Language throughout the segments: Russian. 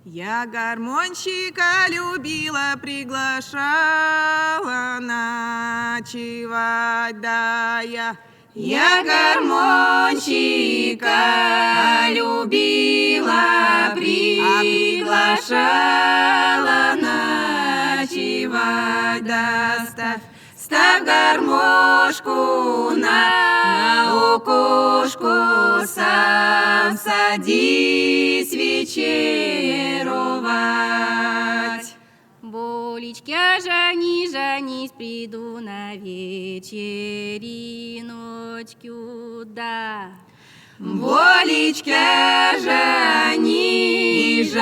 Я гармонщика любила, приглашала ночевать, да я гармонщика любила, приглашала ночевать, да ставь гармошку на окошко, сам садись вечеровать. Болечка, жанись, приду на вечериночку, да. Болечка, жанись,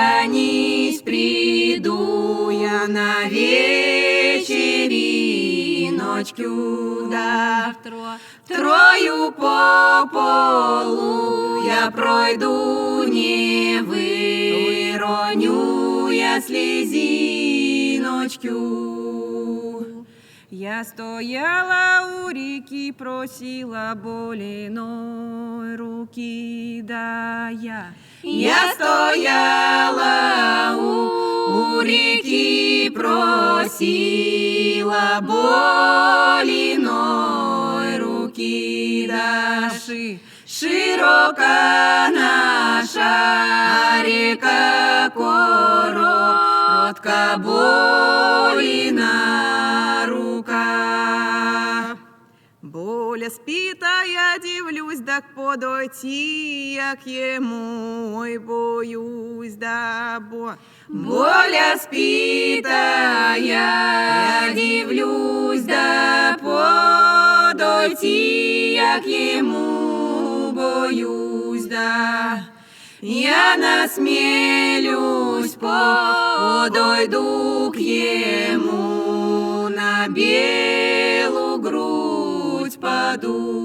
приду я на вечериночку, да. Трою по полу я пройду, не выроню я слезиночку. Я стояла у реки, просила болиной руки, да я стояла у реки, просила болиной руки, да широка наша река, коротка болина рука. Боля спит, а я дивлюсь, да подойти я к ему, ой, боюсь, да Боля спит, а я дивлюсь, да подойти я к ему, боюсь, да. Я насмелюсь, подойду к ему, на белую грудь паду.